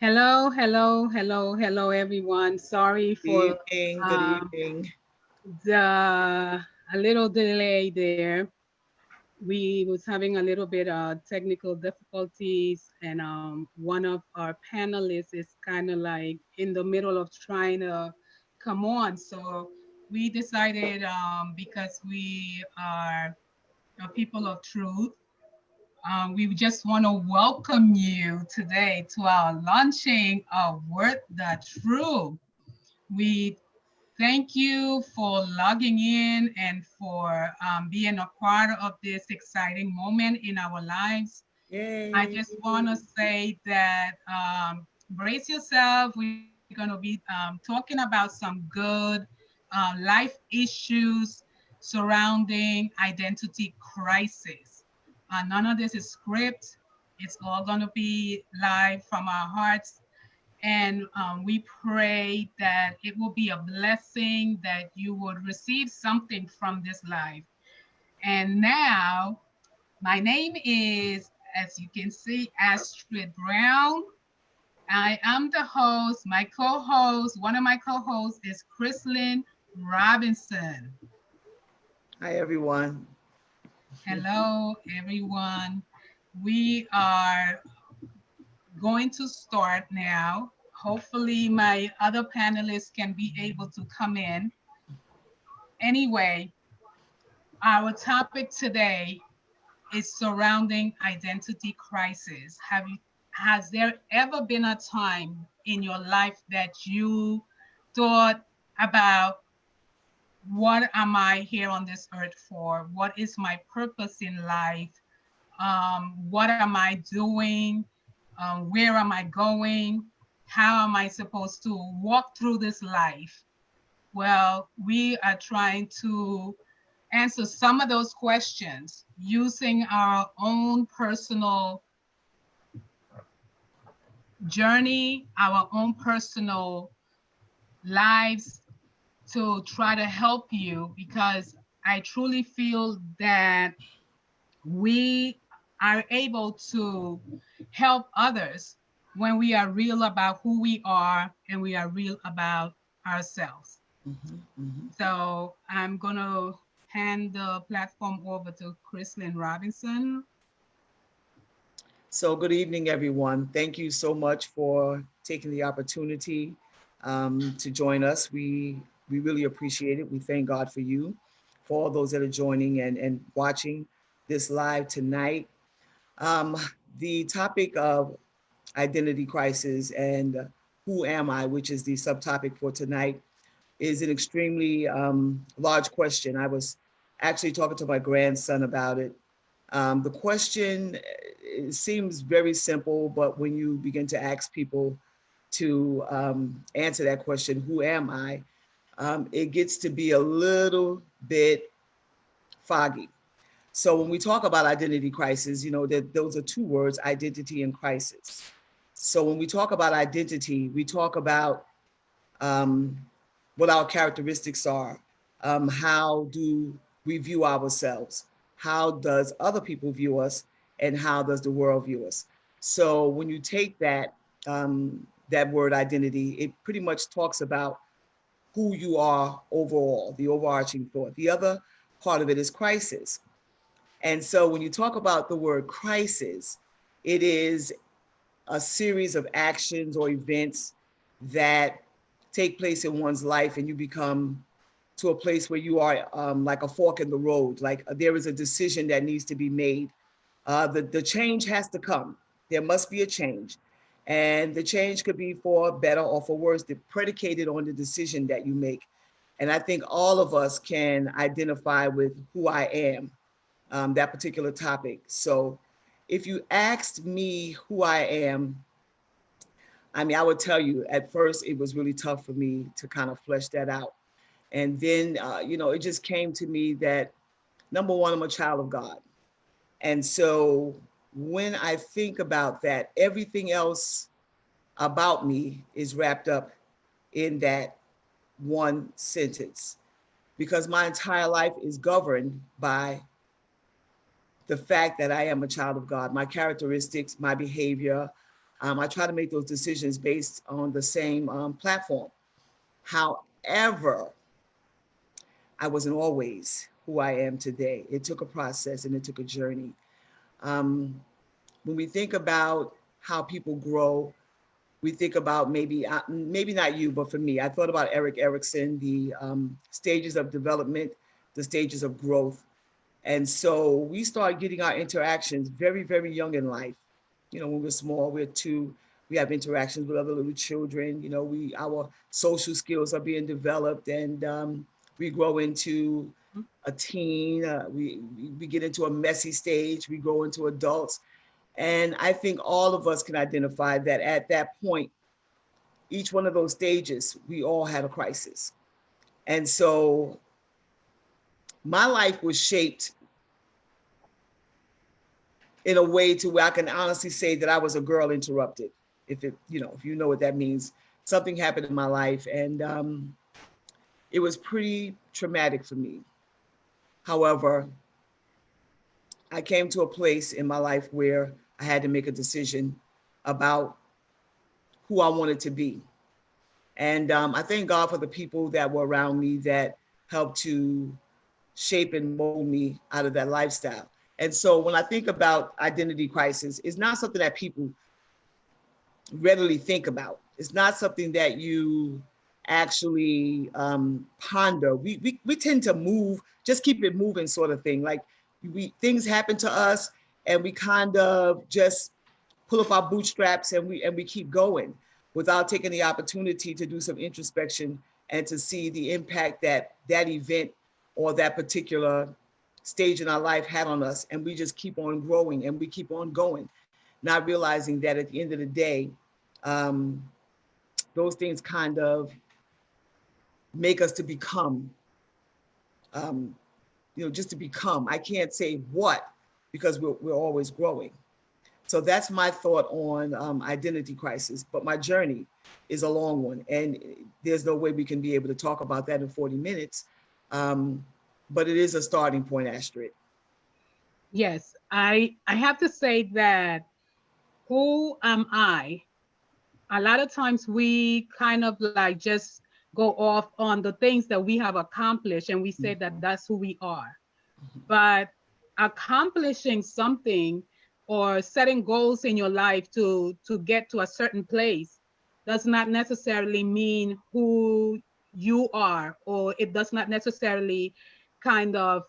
Hello, everyone. Sorry for Good evening. Good um, evening. the a little delay there. We was having a little bit of technical difficulties, and one of our panelists is kind of like in the middle of trying to come on. So we decided, because we are people of truth, we just want to welcome you today to our launching of Worth Da Tru. We thank you for logging in and for being a part of this exciting moment in our lives. I Yay. just want to say that brace yourself. We're going to be talking about some good life issues surrounding identity crisis. None of this is script. It's all going to be live from our hearts, and we pray that it will be a blessing, that you would receive something from this life. And now, my name is, as you can see, Astrid Brown. I am the host. My co host, one of my co hosts is Chrislyn Robinson. Hi, everyone. Hello, everyone. We are going to start now. Hopefully, my other panelists can be able to come in. Anyway, our topic today is surrounding identity crisis. Has there ever been a time in your life that you thought about, what am I here on this earth for? What is my purpose in life? What am I doing? Where am I going? How am I supposed to walk through this life? Well, we are trying to answer some of those questions using our own personal journey, our own personal lives, to try to help you, because I truly feel that we are able to help others when we are real about who we are and we are real about ourselves. Mhm, mhm. So I'm going to hand the platform over to Chrislyn Robinson. So, good evening, everyone. Thank you so much for taking the opportunity to join us. We really appreciate it. We thank God for you, for all those that are joining and watching this live tonight. Um, the topic of identity crisis and who am I, which is the subtopic for tonight, is an extremely large question. I was actually talking to my grandson about it. The question it seems very simple, but when you begin to ask people to answer that question, who am I? It gets to be a little bit foggy. So when we talk about identity crisis, you know that those are two words, identity and crisis. So when we talk about identity, we talk about um, what our characteristics are. How do we view ourselves? How does other people view us? And how does the world view us? So when you take that word identity, it pretty much talks about who you are overall, the overarching thought. The other part of it is crisis. And so when you talk about the word crisis, it is a series of actions or events that take place in one's life, and you become to a place where you are like a fork in the road, like there is a decision that needs to be made. The change has to come. There must be a change. And the change could be for better or for worse, predicated on the decision that you make. And I think all of us can identify with who I am, that particular topic. So if you asked me who I am, I mean, I would tell you at first it was really tough for me to kind of flesh that out. And then, it just came to me that number one, I'm a child of God. And so when I think about that, everything else about me is wrapped up in that one sentence, because my entire life is governed by the fact that I am a child of God, my characteristics, my behavior, I try to make those decisions based on the same platform. However, I wasn't always who I am today. It took a process and it took a journey. Um, when we think about how people grow, we think about maybe not you, but for me, I thought about Eric Erickson, the stages of development, the stages of growth. And so we start getting our interactions very, very young in life. You know, when we're small, we're two, we have interactions with other little children. You know, our social skills are being developed, and we grow into a teen. We get into a messy stage. We grow into adults, and I think all of us can identify that at that point, each one of those stages, we all had a crisis. And so my life was shaped in a way to where I can honestly say that I was a girl interrupted. If you know what that means, something happened in my life, and it was pretty traumatic for me. However, I came to a place in my life where I had to make a decision about who I wanted to be. And I thank God for the people that were around me that helped to shape and mold me out of that lifestyle. And so when I think about identity crisis, it's not something that people readily think about. It's not something that you actually ponder. We tend to move, just keep it moving, sort of thing. Like things happen to us, and we kind of just pull up our bootstraps and we keep going without taking the opportunity to do some introspection and to see the impact that that event or that particular stage in our life had on us. And we just keep on growing and we keep on going, not realizing that at the end of the day, um, those things kind of make us to become, um, just to become. I can't say what, because we're always growing. So that's my thought on identity crisis. But my journey is a long one, and there's no way we can be able to talk about that in 40 minutes. Um, but it is a starting point, Astrid. Yes, I have to say that who am I? A lot of times we kind of like just go off on the things that we have accomplished and we say that that's who we are. But accomplishing something or setting goals in your life to get to a certain place does not necessarily mean who you are, or it does not necessarily kind of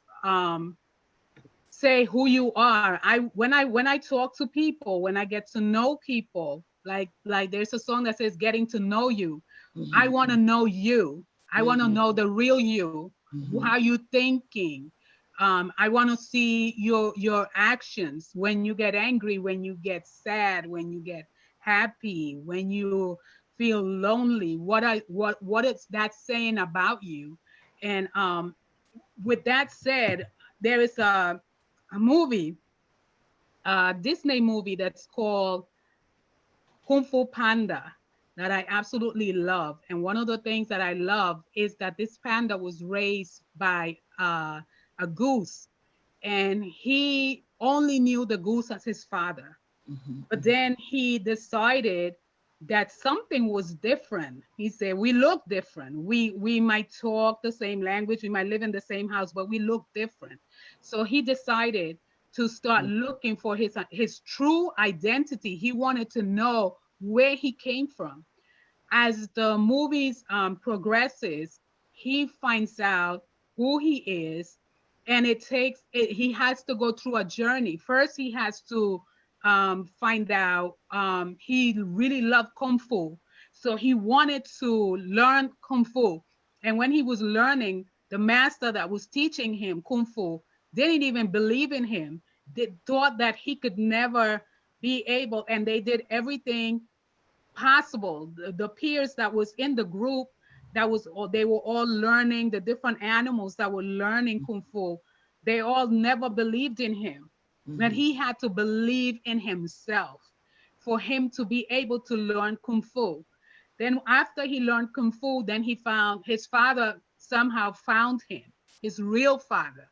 say who you are. I when I talk to people, when I get to know people, like there's a song that says getting to know you. I want to Mm-hmm. know you. I want to Mm-hmm. know the real you, Mm-hmm. how you thinking. I want to see your actions, when you get angry, when you get sad, when you get happy, when you feel lonely. What is that saying about you? And with that said, there is a movie, a Disney movie that's called Kung Fu Panda, that I absolutely love. And one of the things that I love is that this panda was raised by a goose, and he only knew the goose as his father. But Mm-hmm. then he decided that something was different. He said, "We look different. We might talk the same language, we might live in the same house, but we look different." So he decided to start looking for his true identity. He wanted to know where he came from. As the movies progresses, he finds out who he is, and he has to go through a journey. First, he has to find out he really loved kung fu, so he wanted to learn kung fu. And when he was learning, the master that was teaching him kung fu didn't even believe in him. They thought that he could never be able, and they did everything possible. The peers that was in the group, they were all learning, the different animals that were learning kung fu, they all never believed in him. That Mm-hmm. he had to believe in himself for him to be able to learn kung fu. Then after he learned kung fu, then he found his father, somehow found him, his real father.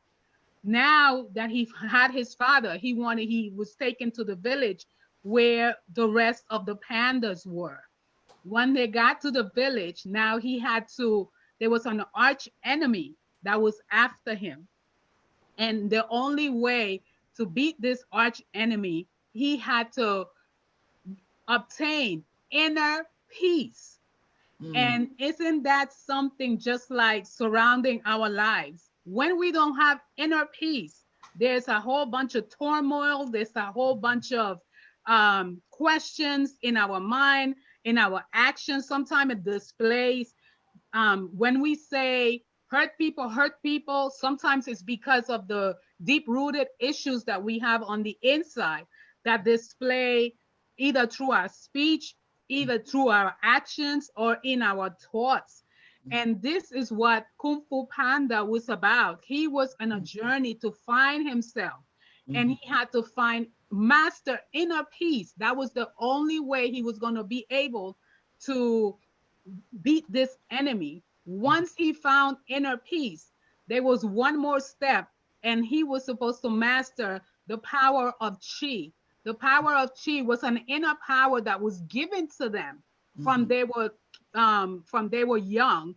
Now that he had his father, he was taken to the village where the rest of the pandas were. When they got to the village, now he had to, there was an arch enemy that was after him. And the only way to beat this arch enemy, he had to obtain inner peace. Mm, And isn't that something just like surrounding our lives? When we don't have inner peace, there's a whole bunch of turmoil, there's a whole bunch of questions in our mind, in our actions. Sometimes it displays when we say hurt people, sometimes it's because of the deep rooted issues that we have on the inside that display either through our speech, either through our actions, or in our thoughts. And this is what Kung Fu Panda was about. He was on a journey to find himself, and mhm, he had to find master inner peace. That was the only way he was going to be able to beat this enemy. Once he found inner peace, there was one more step, and he was supposed to master the power of chi. The power of chi was an inner power that was given to them mhm, from they were young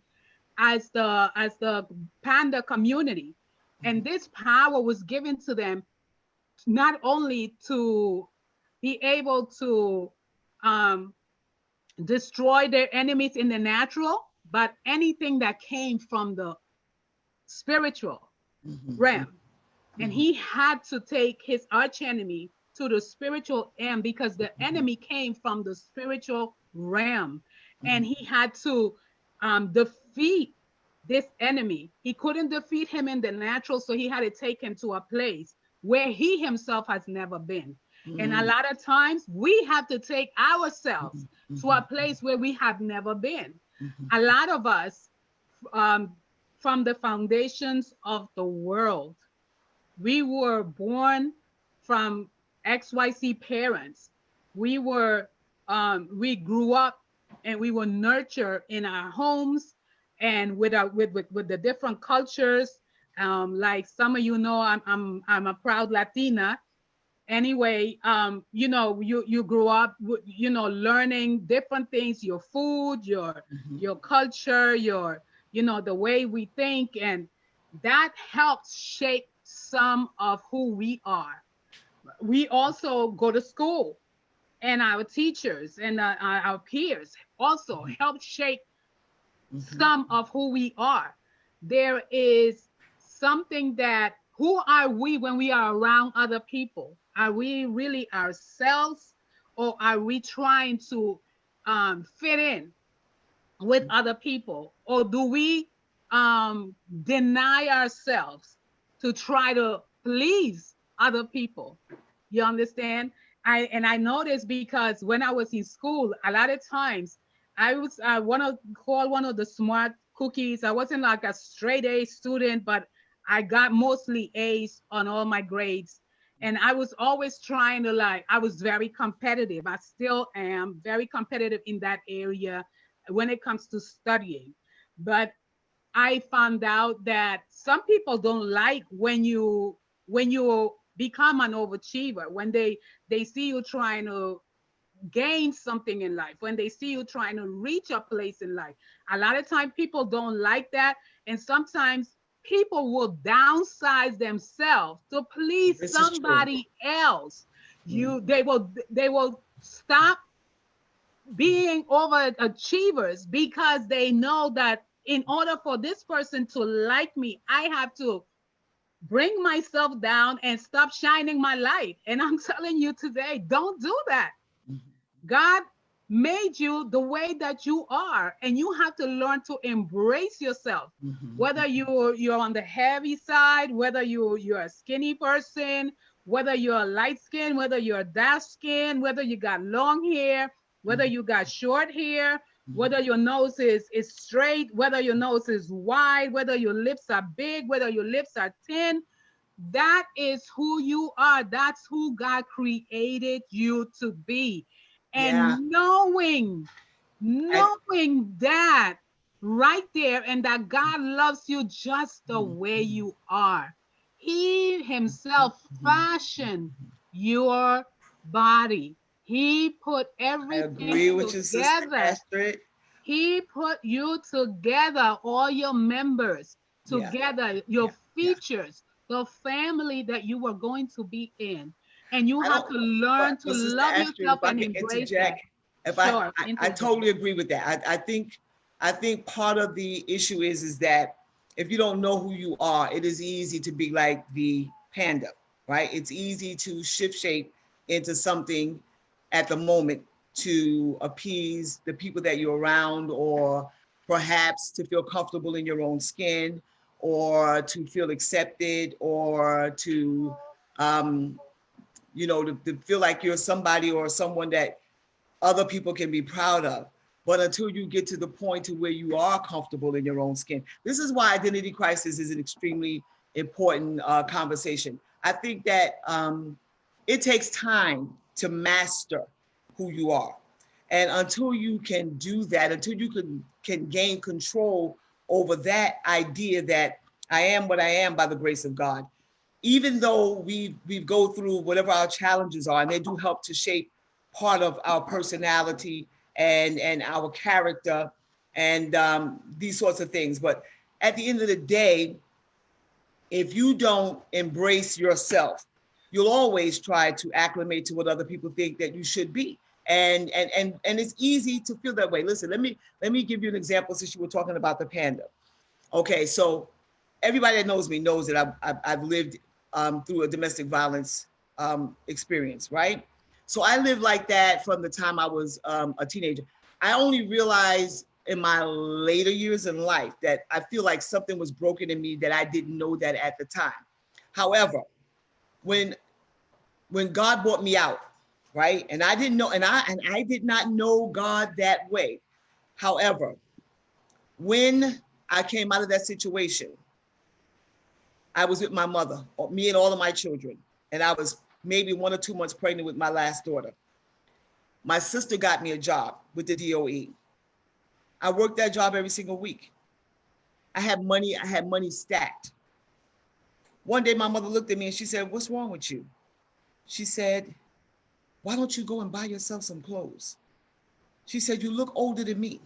as the panda community. And this power was given to them not only to be able to um, destroy their enemies in the natural, but anything that came from the spiritual mhm, mhm, realm. And mhm, he had to take his archenemy to the spiritual realm because the mhm, enemy came from the spiritual realm. mhm, And he had to defeat this enemy. He couldn't defeat him in the natural, so he had to take him to a place where he himself has never been. And a mhm, lot of times we have to take ourselves mhm, to a mhm, place where we have never been. mhm, A lot of us, um, from the foundations of the world, we were born from XYZ parents. We grew up and we were nurtured in our homes and with the different cultures. Like some of you know, I'm a proud Latina. Anyway, you grew up, learning different things, your food, mhm, your culture, the way we think, and that helps shape some of who we are. We also go to school, and our teachers and our peers also mhm, help shape mhm, some of who we are. There is something that, who are we when we are around other people? Are we really ourselves, or are we trying to fit in with other people? Or do we deny ourselves to try to please other people? You understand? I know this because when I was in school, a lot of times I want to call one of the smart cookies. I wasn't like a straight A student, but I got mostly A's on all my grades. And I was always trying to, like, I was very competitive. I still am very competitive in that area when it comes to studying. But I found out that some people don't like when you become an overachiever, when they see you trying to gain something in life, when they see you trying to reach a place in life. A lot of times people don't like that, and sometimes people will downsize themselves to please This is true. somebody else. Mm, They will stop being overachievers because they know that in order for this person to like me, I have to bring myself down and stop shining my light. And I'm telling you today, don't do that. mhm, God made you the way that you are, and you have to learn to embrace yourself. mhm, Whether you're on the heavy side, whether you're a skinny person, whether you're light skin, whether you're dark skin, whether you got long hair, whether mhm, you got short hair, mhm, whether your nose is straight, whether your nose is wide, whether your lips are big, whether your lips are thin, that is who you are. That's who God created you to be. yeah. And knowing, I, knowing that right there, and that God loves you just the mhm, way mhm, you are. He mhm, himself mhm, fashioned your body. He put I everything agree with your sister, together. Astrid. He put you together, all your members Yeah, together, yeah, your yeah. features, the family that you were going to be in. And you I have don't, to learn to but Sister love Astrid, yourself if I and can embrace that. interject, if Sure, I interject. totally agree with that. I think part of the issue is that if you don't know who you are, it is easy to be like the panda, right? It's easy to shift shape into something at the moment to appease the people that you're around, or perhaps to feel comfortable in your own skin, or to feel accepted, or to um, to feel like you're somebody or someone that other people can be proud of. But until you get to the point to where you are comfortable in your own skin, this is why identity crisis is an extremely important conversation. I think that it takes time to master who you are. And until you can do that, until you can gain control over that idea that I am what I am by the grace of God, even though we go through whatever our challenges are, and they do help to shape part of our personality and our character and these sorts of things. But at the end of the day, if you don't embrace yourself, you'll always try to acclimate to what other people think that you should be. And it's easy to feel that way. Listen, let me give you an example since you were talking about the panda. Okay, so everybody that knows me knows that I've lived through a domestic violence experience, right? So I lived like that from the time I was a teenager. I only realized in my later years in life that I feel like something was broken in me that I didn't know that at the time. However, when when God brought me out, right, and I didn't know, and I did not know God that way. However, when I came out of that situation, I was with my mother, me and all of my children, and I was maybe 1 or 2 months pregnant with my last daughter. My sister got me a job with the DOE. I worked that job every single week. I had money stacked. One day my mother looked at me and she said, "What's wrong with you?" She said, "Why don't you go and buy yourself some clothes?" She said, "You look older than me.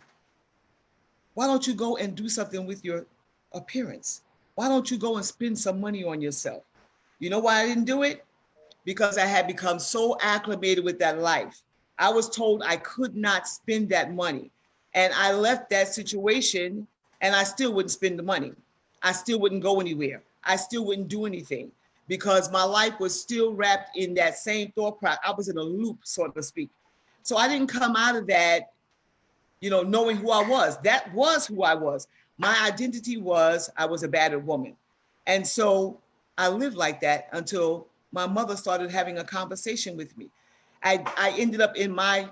Why don't you go and do something with your appearance? Why don't you go and spend some money on yourself?" You know why I didn't do it? Because I had become so acclimated with that life. I was told I could not spend that money. And I left that situation and I still wouldn't spend the money. I still wouldn't go anywhere. I still wouldn't do anything because my life was still wrapped in that same thought process. I was in a loop, so to speak. So I didn't come out of that, knowing who I was. That was who I was. My identity was I was a battered woman. And so I lived like that until my mother started having a conversation with me. I ended up in my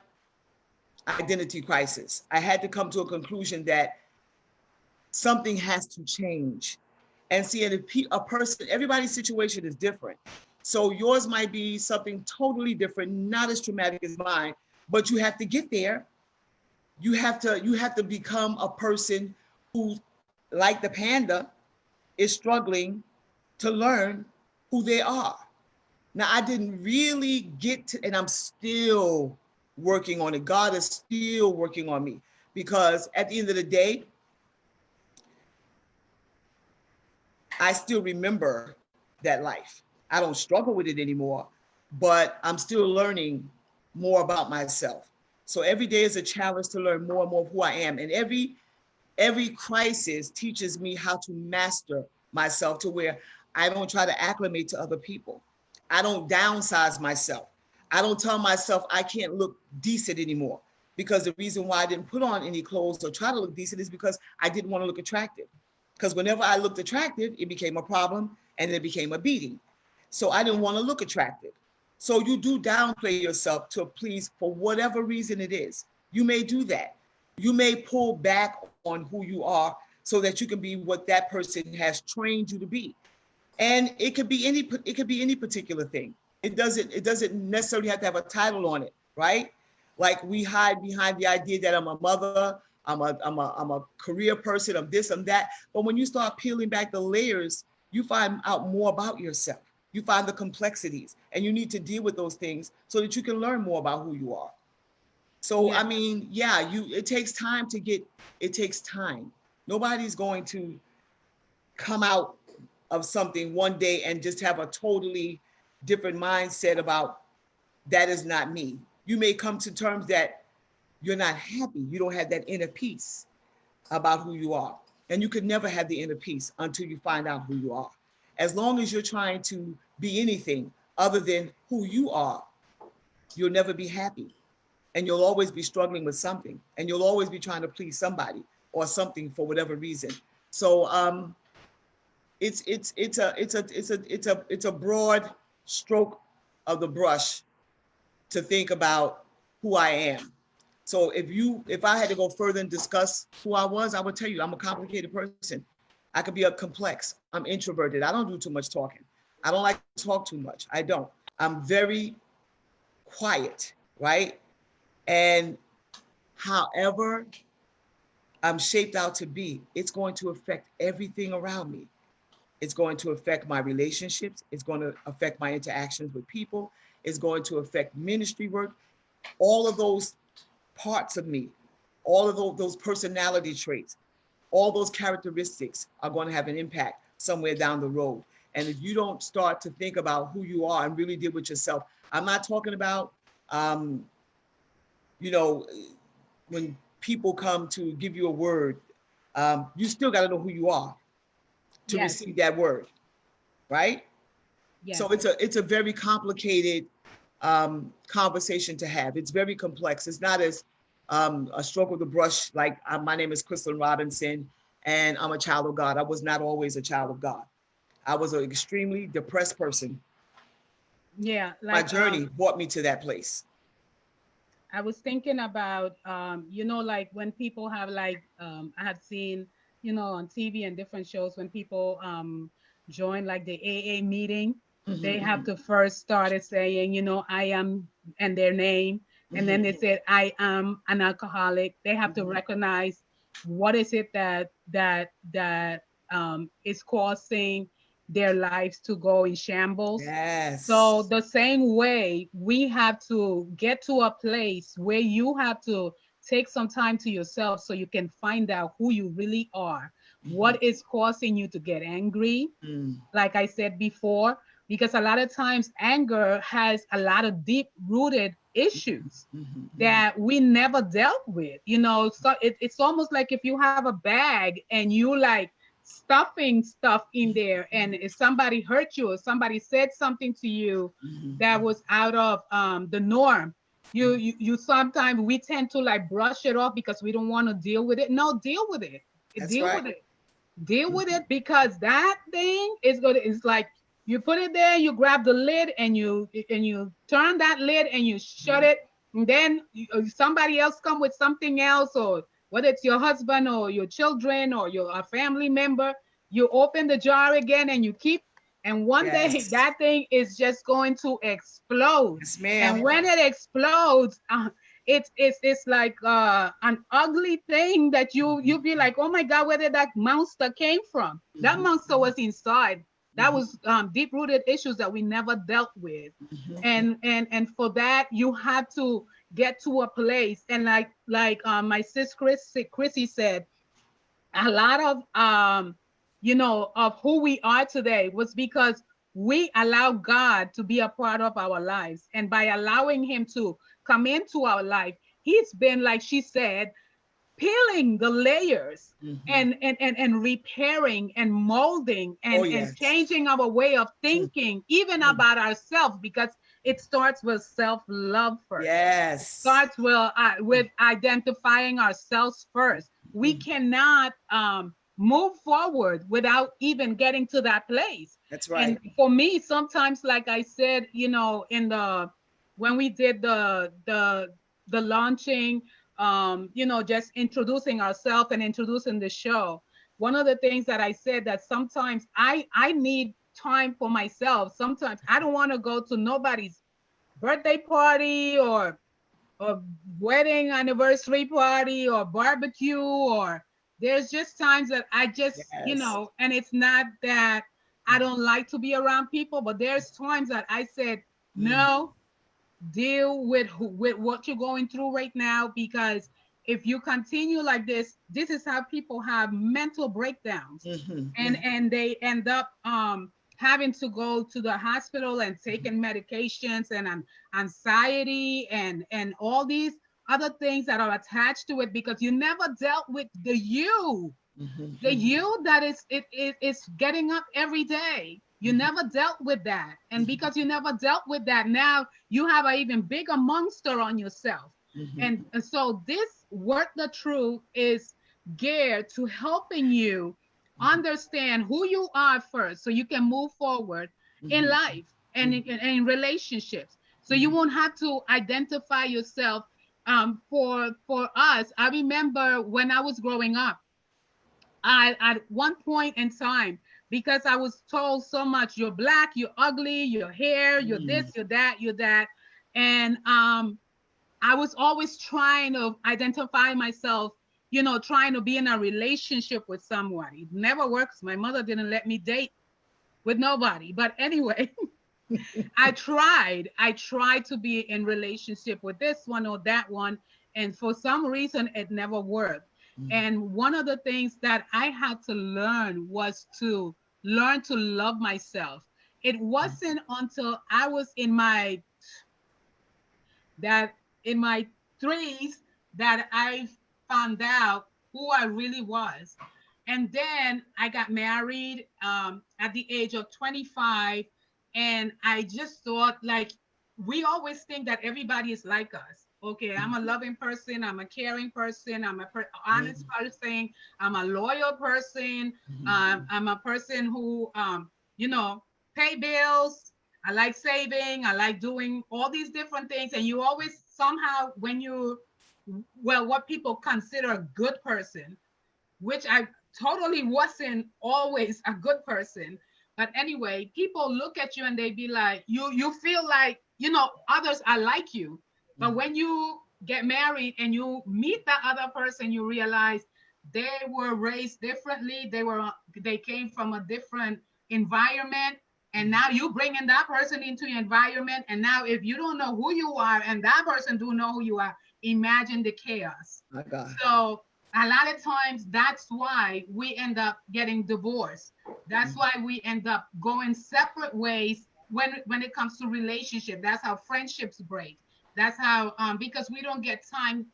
identity crisis. I had to come to a conclusion that something has to change. And see, and if a person, everybody's situation is different. So yours might be something totally different, not as traumatic as mine, but you have to get there. You have to become a person who, like the panda, is struggling to learn who they are. Now, I didn't really get to, and I'm still working on it. God is still working on me because at the end of the day, I still remember that life. I don't struggle with it anymore, but I'm still learning more about myself. So every day is a challenge to learn more and more of who I am. And every crisis teaches me how to master myself to where I don't try to acclimate to other people. I don't downsize myself. I don't tell myself I can't look decent anymore because the reason why I didn't put on any clothes or try to look decent is because I didn't want to look attractive. Because whenever I looked attractive, it became a problem and it became a beating. So I didn't want to look attractive. So you do downplay yourself to please for whatever reason it is. You may do that. You may pull back on who you are so that you can be what that person has trained you to be. And it could be any particular thing. It doesn't necessarily have to have a title on it, right? Like we hide behind the idea that I'm a mother, I'm a career person, I'm this, I'm that. But when you start peeling back the layers, you find out more about yourself. You find the complexities, and you need to deal with those things so that you can learn more about who you are. So, Yeah. I mean, yeah, it takes time to get, it takes time. Nobody's going to come out of something one day and just have a totally different mindset about that is not me. You may come to terms that you're not happy. You don't have that inner peace about who you are. And you could never have the inner peace until you find out who you are. As long as you're trying to be anything other than who you are, you'll never be happy. And you'll always be struggling with something. And you'll always be trying to please somebody or something for whatever reason. So it's a broad stroke of the brush to think about who I am. So if I had to go further and discuss who I was, I would tell you I'm a complicated person. I could be a complex. I'm introverted. I don't do too much talking. I don't like to talk too much. I don't. I'm very quiet, right? And however I'm shaped out to be, it's going to affect everything around me. It's going to affect my relationships. It's going to affect my interactions with people. It's going to affect ministry work. All of those parts of me, all of those personality traits, all those characteristics are going to have an impact somewhere down the road. And if you don't start to think about who you are and really deal with yourself, I'm not talking about, um, you know, when people come to give you a word, you still got to know who you are to Yes. receive that word, right? So Yes. it's a very complicated conversation to have. It's very complex. It's not as a stroke of the brush like my name is Crystal Robinson and I'm a child of God. I was not always a child of God. I was an extremely depressed person. Yeah. My Like journey brought me to that place. I was thinking about, like when people have like, I had seen, on TV and different shows when people join like the AA meeting, they have Mm-hmm, to first start it saying, I am, and their name. And then they mm-hmm, said, I am an alcoholic. They have to mm-hmm. recognize what is it that is causing their lives to go in shambles. So Yes. the same way we have to get to a place where you have to take some time to yourself so you can find out who you really are. Mm-hmm, What is causing you to get angry? mm-hmm, Like I said before, because a lot of times anger has a lot of deep rooted issues mm-hmm, that we never dealt with. So it's almost like if you have a bag and you like stuffing stuff in there, and if somebody hurt you or somebody said something to you mm-hmm, that was out of the norm, you sometimes we tend to like brush it off because we don't want to deal with it. No, deal with it. That's Deal right. with it. Deal with Mm-hmm, it, because that thing is going to, it's like you put it there, you grab the lid and you turn that lid and you shut it, and then somebody else come with something else, or whether it's your husband or your children or your a family member, you open the jar again and you keep, and one day yes. that thing is just going to explode. Yes, And ma'am. when it explodes, it's like an ugly thing that you be like, oh my God, where did that monster came from? That Mm-hmm, monster was inside. That mm-hmm, was deep rooted issues that we never dealt with. mm-hmm. And for that you have to get to a place, and like my sis Chrissy said, a lot of of who we are today was because we allow God to be a part of our lives, and by allowing him to come into our life, he's been, like she said, peeling the layers Mm-hmm. and repairing and molding Oh, and yes. changing our way of Mm, thinking, even mm. about ourselves, because it starts with self-love first. It Yes. starts with identifying ourselves first. We Mm, cannot move forward without even getting to that place. that's And right. for me, sometimes, like I said, in the when we did the launching, just introducing ourselves and introducing the show. One of the things that I said, that sometimes I need time for myself. Sometimes I don't want to go to nobody's birthday party or wedding anniversary party or barbecue, or there's just times that I just, Yes. and it's not that I don't like to be around people, but there's times that I said, Mm, no, deal with with what you're going through right now, because if you continue like this is how people have mental breakdowns, mhm, and they end up having to go to the hospital and taking medications and anxiety and all these other things that are attached to it, because you never dealt with mhm, the mhm, you that is getting up every day. You mhm, never dealt with that. And mhm, because you never dealt with that, now you have an even bigger monster on yourself. mhm, And so this Worth Da Tru is geared to helping you mhm, understand who you are first, so you can move forward in mhm, life and in relationships. So you mhm, won't have to identify yourself. For us, I remember when I was growing up, I at one point in time, because I was told so much, you're black, you're ugly, you're hair, you're this, mhm, you're that, you're that. And I was always trying to identify myself, trying to be in a relationship with somebody. It never works. My mother didn't let me date with nobody. But anyway, I tried to be in relationship with this one or that one, and for some reason it never worked. mhm, And one of the things that I had to learn was to learn to love myself. It wasn't until I was that in my threes that I found out who I really was. And then I got married at the age of 25. And I just thought, like, we always think that everybody is like us. Okay, I'm a loving person. I'm a caring person. I'm a honest mhm, person. I'm a loyal person. mhm, I'm a person who, you know, pay bills. I like saving. I like doing all these different things. And you always somehow, when you, well, what people consider a good person, which I totally wasn't always a good person. But anyway, people look at you and they be like, you feel like, others are like you. But mhm, when you get married and you meet that other person, you realize they were raised differently. They came from a different environment. And mhm. now you bring in that person into your environment. And now if you don't know who you are and that person do know who you are, imagine the chaos. My God. So a lot of times that's why we end up getting divorced. That's Mhm, why we end up going separate ways when it comes to relationship. That's how friendships break. That's how because we don't get time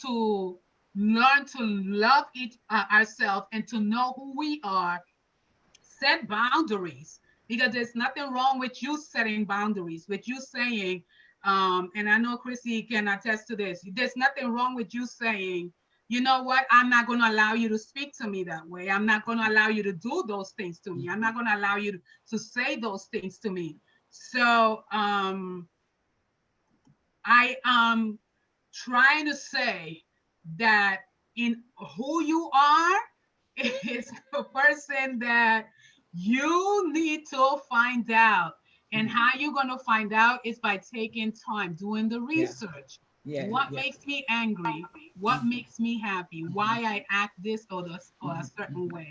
to learn to love each ourselves and to know who we are. Set boundaries, because there's nothing wrong with you setting boundaries, with you saying, and I know Chrissy can attest to this, there's nothing wrong with you saying, you know what, I'm not going to allow you to speak to me that way. I'm not going to allow you to do those things to me. I'm mhm, not going to allow you to say those things to me. So I am trying to say that in who you are is the person that you need to find out. And mhm. how you're going to find out is by taking time, doing the Yeah, research. yeah, What yeah. makes me angry? What Mhm, makes me happy? mhm, Why I act this or a mhm, certain mhm. way.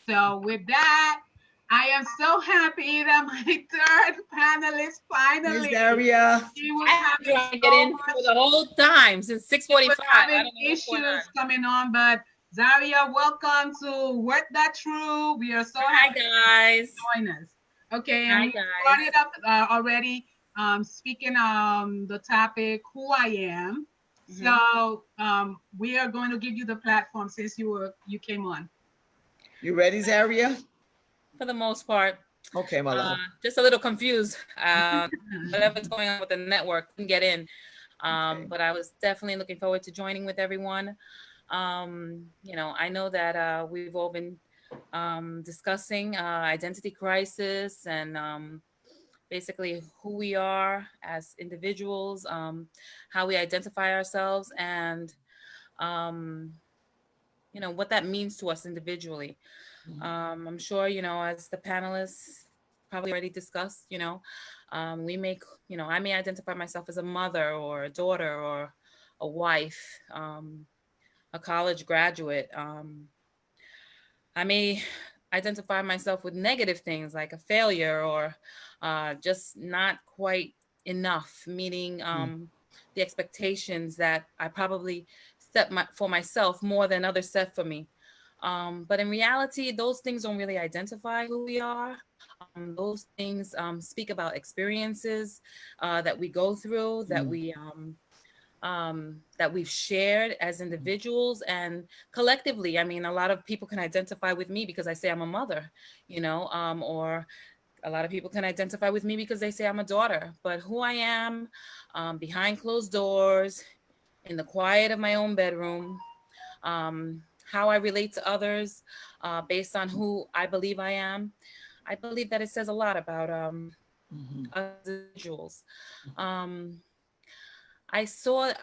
So, with that, I am so happy that my third panelist Miss finally, Daria. she was I've been having trying to get so in for much, the whole time since she was 6:45. I having don't know what's going on. issues coming on, but Zaria, welcome to Worth Da Tru. We are so Hi happy guys. to join us. Okay, and Hi we guys. started up already speaking the topic, who I am. Hmm. So we are going to give you the platform since you came on. You ready, Zaria? For the most part, Okay, my love. just a little confused. Whatever's going on with the network, couldn't get in. Okay. But I was definitely looking forward to joining with everyone. I know that we've all been discussing identity crisis and basically who we are as individuals, how we identify ourselves, and um, what that means to us individually. Mhm, I'm sure, as the panelists probably already discussed, we make, I may identify myself as a mother or a daughter or a wife, a college graduate. I may identify myself with negative things like a failure or just not quite enough, meeting the expectations that I probably for myself more than others set for me. But in reality, those things don't really identify who we are. Those things speak about experiences that we go through, that we've shared as individuals and collectively. I mean, a lot of people can identify with me because I say I'm a mother, or a lot of people can identify with me because they say I'm a daughter. But who I am behind closed doors, in the quiet of my own bedroom, how I relate to others based on who I believe I am, I believe that it says a lot about us individuals. Um, I saw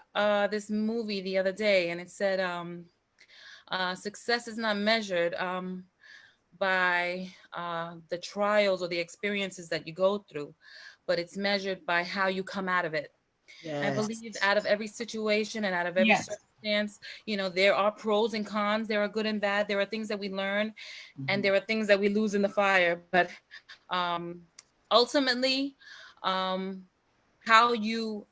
this movie the other day, and it said success is not measured by the trials or the experiences that you go through, but it's measured by how you come out of it. I Yes. believe out of every situation and out of every Yes. circumstance, there are pros and cons, there are good and bad, there are things that we learn, and Mhm. there are things that we lose in the fire. But um, ultimately, um, how you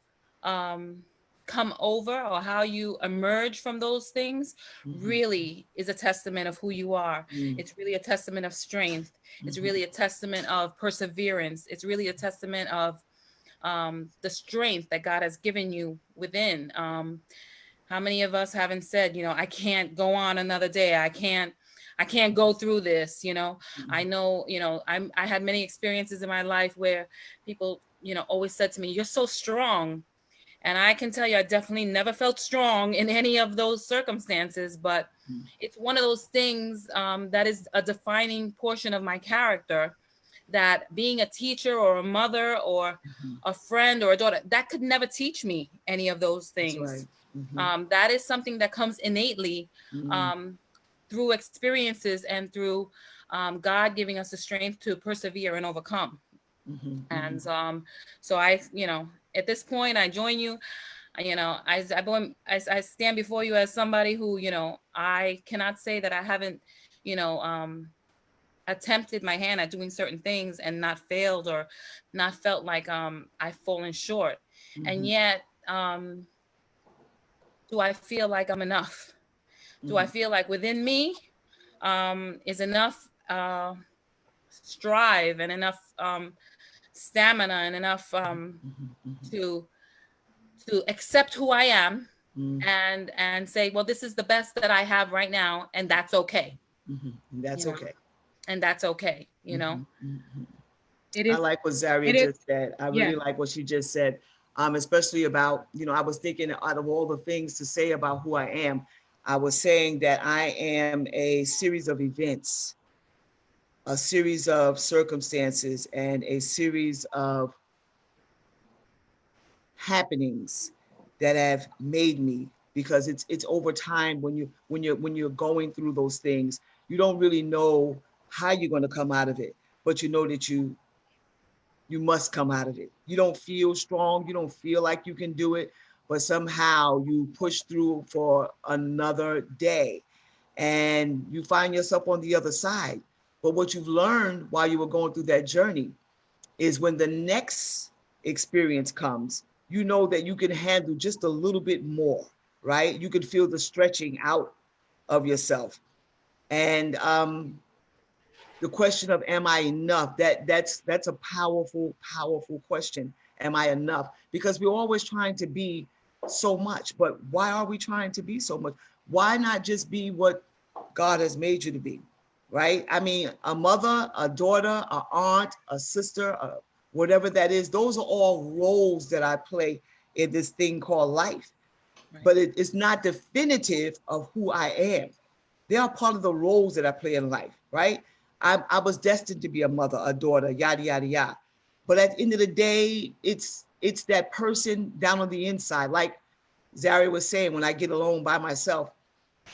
um, come over or how you emerge from those things Mhm. really is a testament of who you are. Mhm. It's really a testament of strength. It's Mhm. really a testament of perseverance. It's really a testament of the strength that God has given you within. How many of us haven't said, I can't go on another day. I can't go through this. I know, I had many experiences in my life where people, always said to me, "You're so strong." And I can tell you, I definitely never felt strong in any of those circumstances, but it's one of those things that is a defining portion of my character, that being a teacher or a mother or Mhm. a friend or a daughter, that could never teach me any of those That's right. things. Mhm. That is something that comes innately Mhm. um, through experiences and through God giving us the strength to persevere and overcome. Mhm. And Mhm. so at this point, I join you. I stand before you as somebody who, I cannot say that I haven't, you know, um, attempted my hand at doing certain things and not failed or not felt like I've fallen short. And Mhm. yet, do I feel like I'm enough? Do I Mhm. feel like within me is enough strive and enough stamina and enough Mhm. Mhm. to accept who I am Mhm. and say, well, this is the best that I have right now, and that's okay, Mhm. That's you know, okay. and that's okay. Mhm. Mhm. It I is. like what Zaria It is. just said. I Yes. really like what she just said, especially about, I was thinking out of all the things to say about who I am, I was saying that I am a series of events, a series of circumstances, and a series of happenings that have made me, because it's over time. When you're going through those things, you don't really know how you're going to come out of it, but you know that you must come out of it. You don't feel strong, you don't feel like you can do it, but somehow you push through for another day and you find yourself on the other side. But what you've learned while you were going through that journey is when the next experience comes, you know that you can handle just a little bit more, right? You can feel the stretching out of yourself. And the question of am I enough? That's a powerful question. Am I enough? Because we're always trying to be so much, but why are we trying to be so much? Why not just be what God has made you to be? Right? I mean, a mother, a daughter, a aunt, a sister, whatever that is, those are all roles that I play in this thing called life. Right. But it's not definitive of who I am. They are part of the roles that I play in life, right? I was destined to be a mother, a daughter, yada yada yada. But at the end of the day, it's that person down on the inside. Like Zaria was saying, when I get alone by myself,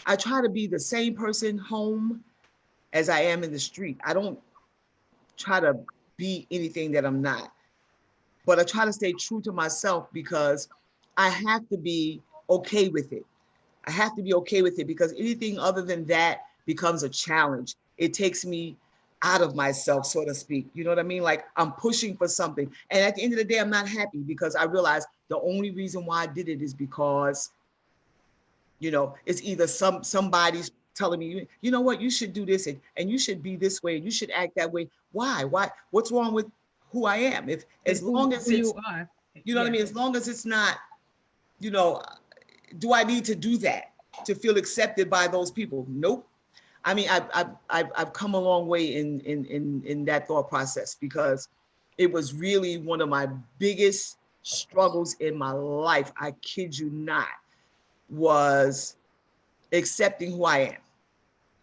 I try to be the same person home as I am in the street. I don't try to be anything that I'm not, but I try to stay true to myself because I have to be okay with it. I have to be okay with it because anything other than that becomes a challenge. it takes me out of myself, so to speak. You know what I mean? Like I'm pushing for something. And at the end of the day, I'm not happy because I realize the only reason why I did it is because, it's either somebody's telling me, you know what, you should do this and you should be this way and you should act that way. Why? What's wrong with who I am? If as long as who it's, you are. you know what I mean? As long as it's not, do I need to do that to feel accepted by those people? Nope. I mean, I've come a long way in that thought process because it was really one of my biggest struggles in my life. I kid you not, was accepting who I am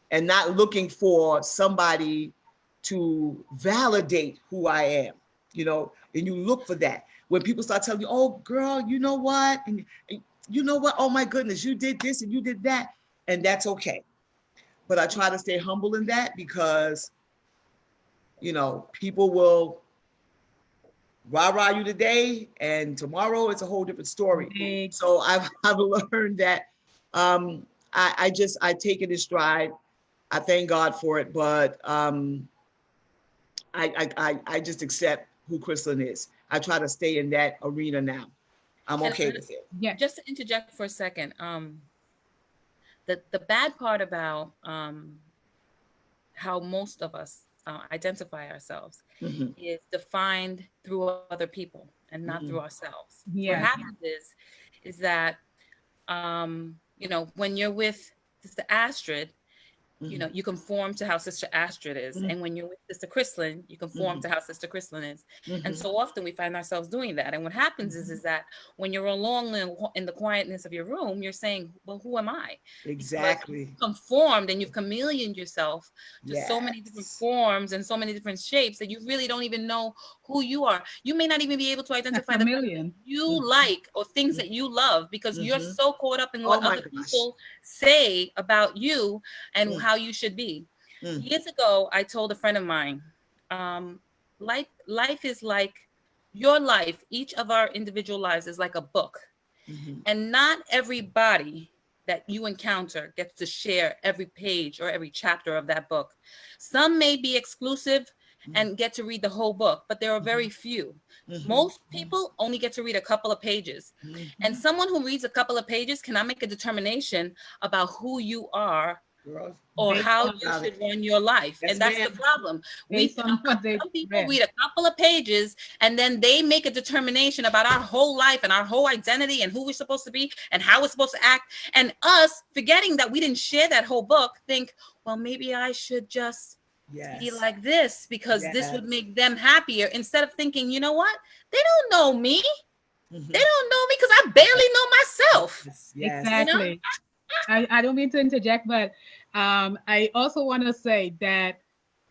and not looking for somebody to validate who I am, and you look for that. When people start telling you, oh, girl, you know what? And you know what? Oh, my goodness, you did this and you did that. And that's okay. But I try to stay humble in that because, people will rah-rah you today and tomorrow it's a whole different story. So I've learned that I take it in stride. I thank God for it, but I just accept who Crystalline is. I try to stay in that arena now. I'm okay with it. Yeah. Just to interject for a second, the bad part about how most of us identify ourselves is defined through other people and not through ourselves. Yes. What happens is that when you're with Sister Astrid, you conform to how Sister Astrid is. And when you're with Sister Crystalline, you conform to how Sister Crystalline is. And so often we find ourselves doing that. And what happens is that when you're alone in the quietness of your room, you're saying, well, who am I? Exactly. Because you've conformed and you've chameleoned yourself to so many different forms and so many different shapes that you really don't even know who you are. You may not even be able to identify the things you like or things that you love because you're so caught up in what other people say about you and how you should be. Years ago, I told a friend of mine, life is like your life. Each of our individual lives is like a book. And not everybody that you encounter gets to share every page or every chapter of that book. Some may be exclusive and get to read the whole book, but there are very few. Most people only get to read a couple of pages. And someone who reads a couple of pages cannot make a determination about who you are or how you should run your life. And that's the problem. Some people read a couple of pages and then they make a determination about our whole life and our whole identity and who we're supposed to be and how we're supposed to act. And us, forgetting that we didn't share that whole book, think, well, maybe I should just be like this because this would make them happier, instead of thinking, you know what? They don't know me. They don't know me because I barely know myself. Exactly. I don't mean to interject, but I also want to say that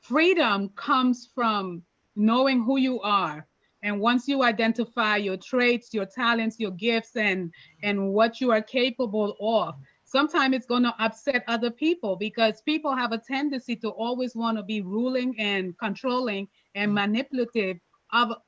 freedom comes from knowing who you are. And once you identify your traits, your talents, your gifts, and what you are capable of, sometimes it's going to upset other people because people have a tendency to always want to be ruling and controlling and manipulative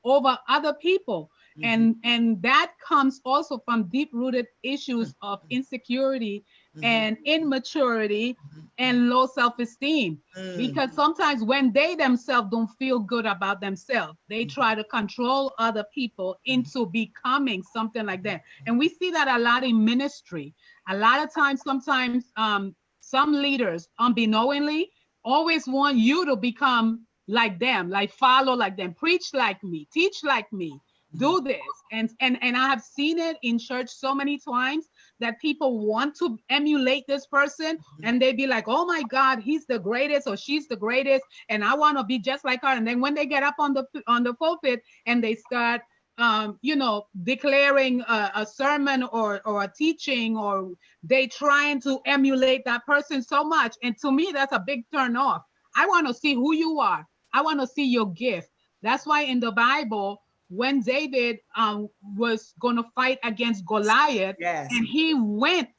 over other people. And that comes also from deep-rooted issues of insecurity and immaturity and low self-esteem. Because sometimes when they themselves don't feel good about themselves, they try to control other people into becoming something like that. And we see that a lot in ministry. A lot of times, sometimes some leaders unbeknowingly always want you to become like them, like follow like them, preach like me, teach like me, do this. And I have seen it in church so many times that people want to emulate this person and they be like, oh my God, he's the greatest or she's the greatest and I want to be just like her. And then when they get up on the pulpit and they start declaring a sermon or a teaching, or they trying to emulate that person so much. And to me, that's a big turn off. I want to see who you are. I want to see your gift. That's why in the Bible, when David was going to fight against Goliath, and he went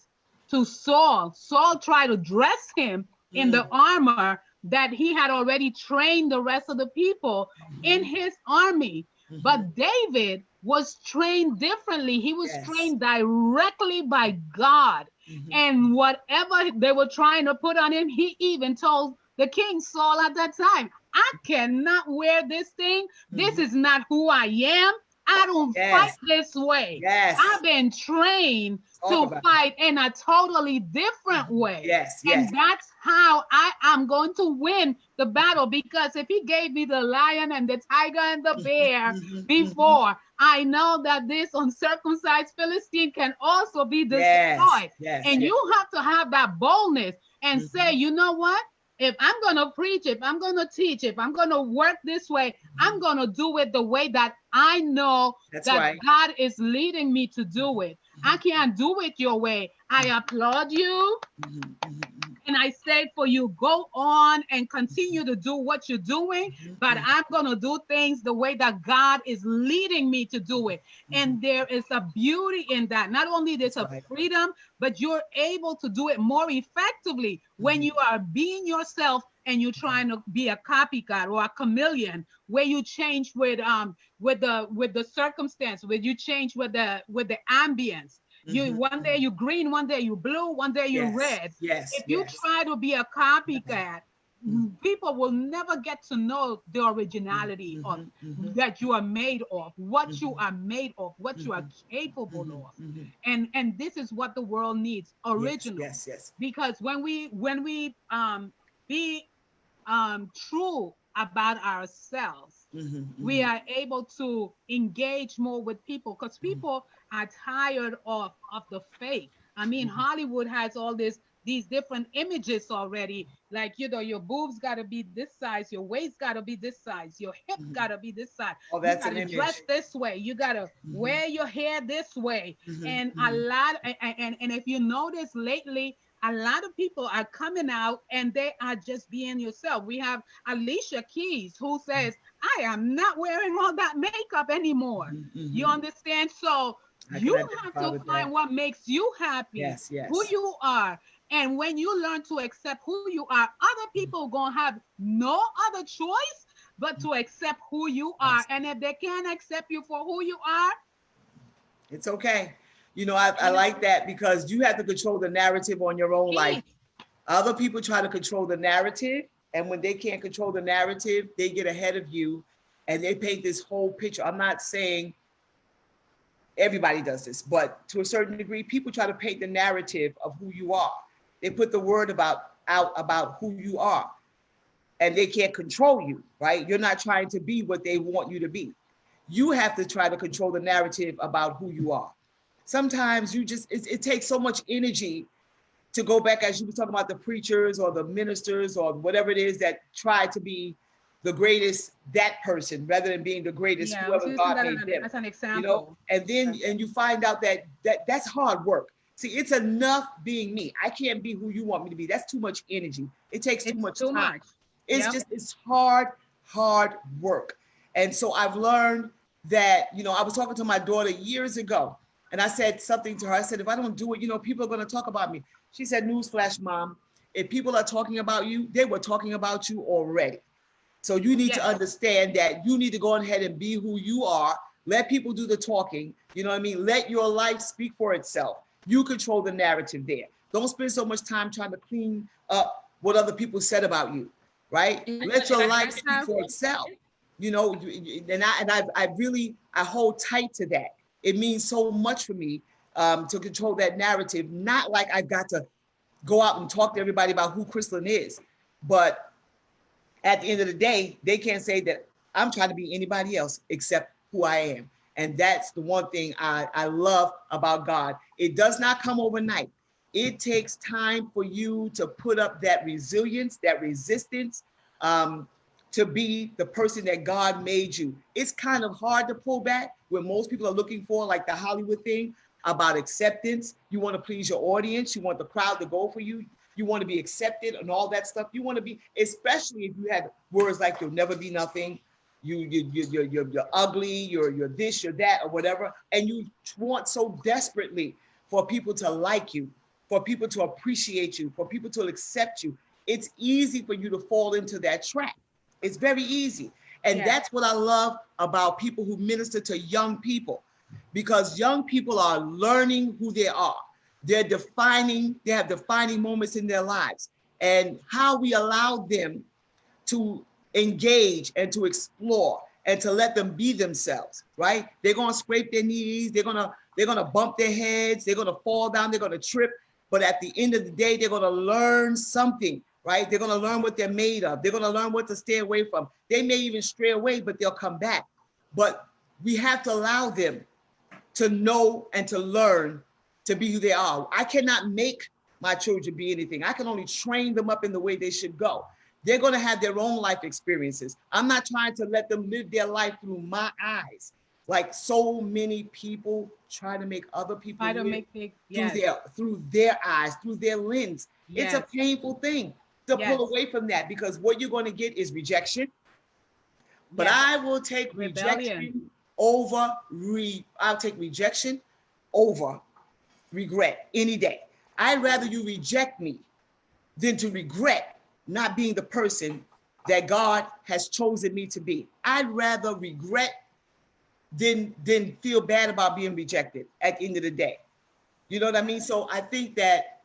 to Saul, Saul tried to dress him in the armor that he had already trained the rest of the people in his army. But David was trained differently. He was trained directly by God. And whatever they were trying to put on him, he even told the king Saul at that time. I cannot wear this thing. This is not who I am. I don't fight Yes. this way. Yes. I've been trained Talk to about it. fight in a totally different way. Yes. Yes. And that's how I am going to win the battle. Because if he gave me the lion and the tiger and the bear before, I know that this uncircumcised Philistine can also be Yes. destroyed. Yes. And Yes. you have to have that boldness and say, you know what? If I'm going to preach, if I'm going to teach, if I'm going to work this way, I'm going to do it the way that I know That's that right. God is leading me to do it. I can't do it your way. I applaud you. And I say for you, go on and continue to do what you're doing, but I'm going to do things the way that God is leading me to do it. And there is a beauty in that. Not only there's a freedom, but you're able to do it more effectively when you are being yourself and you're trying to be a copycat or a chameleon, where you change with the circumstance, where you change with the ambience. You one day you green, one day you blue, one day you red. Yes. If you try to be a copycat, people will never get to know the originality of that you are made of, what you are made of, what you are capable of. And this is what the world needs, original. Yes. Yes. Because when we be true about ourselves, we are able to engage more with people, because people are tired of the fake. I mean, Hollywood has all these different images already. Like, your boobs got to be this size, your waist got to be this size, your hip got to be this size. Oh, You that's got an to image. dress this way. You got to wear your hair this way. And a lot, and if you notice lately, a lot of people are coming out and they are just being yourself. We have Alicia Keys, who says, I am not wearing all that makeup anymore. You understand? So you have to find what makes you happy, Yes. Yes. who you are. And when you learn to accept who you are, other people are going to have no other choice but to accept who you are. And if they can't accept you for who you are, it's okay. I like that, because you have to control the narrative on your own life. Other people try to control the narrative, and when they can't control the narrative, they get ahead of you and they paint this whole picture. I'm not saying everybody does this, but to a certain degree, people try to paint the narrative of who you are. They put the word out about who you are, and they can't control you, right? You're not trying to be what they want you to be. You have to try to control the narrative about who you are. Sometimes it takes so much energy to go back, as you were talking about the preachers or the ministers or whatever it is that try to be the greatest, that person, rather than being the greatest, whoever God made them. That's an example. And then you find out that's hard work. See, it's enough being me. I can't be who you want me to be. That's too much energy. It takes too much time. It's hard work. And so I've learned that, I was talking to my daughter years ago, and I said something to her. I said, if I don't do it, people are going to talk about me. She said, newsflash, Mom, if people are talking about you, they were talking about you already. So you need to understand that you need to go ahead and be who you are. Let people do the talking. You know what I mean? Let your life speak for itself. You control the narrative there. Don't spend so much time trying to clean up what other people said about you, right? Let your life speak for itself. And I hold tight to that. It means so much for me to control that narrative. Not like I've got to go out and talk to everybody about who Crystalline is, but at the end of the day, they can't say that I'm trying to be anybody else except who I am. And that's the one thing I love about God. It does not come overnight. It takes time for you to put up that resilience, that resistance, to be the person that God made you. It's kind of hard to pull back when most people are looking for, like the Hollywood thing about acceptance. You want to please your audience. You want the crowd to go for you. You want to be accepted and all that stuff. You want to be, especially if you had words like you'll never be nothing, you're ugly, you're this, you're that, or whatever. And you want so desperately for people to like you, for people to appreciate you, for people to accept you. It's easy for you to fall into that trap. It's very easy. And that's what I love about people who minister to young people, because young people are learning who they are. They have defining moments in their lives. and how we allow them to engage and to explore and to let them be themselves, right? They're gonna scrape their knees, they're gonna bump their heads, they're gonna fall down, they're gonna trip, but at the end of the day, they're gonna learn something, right? They're gonna learn what they're made of. They're gonna learn what to stay away from. They may even stray away, but they'll come back. But we have to allow them to know and to learn to be who they are. I cannot make my children be anything. I can only train them up in the way they should go. They're going to have their own life experiences. I'm not trying to let them live their life through my eyes. Like so many people try to make other people live through their eyes, through their lens. Yes. It's a painful thing to pull away from that, because what you're going to get is rejection. But I will take rejection over I'll take rejection over regret any day. I'd rather you reject me than to regret not being the person that God has chosen me to be. I'd rather regret than feel bad about being rejected at the end of the day. You know what I mean? So I think that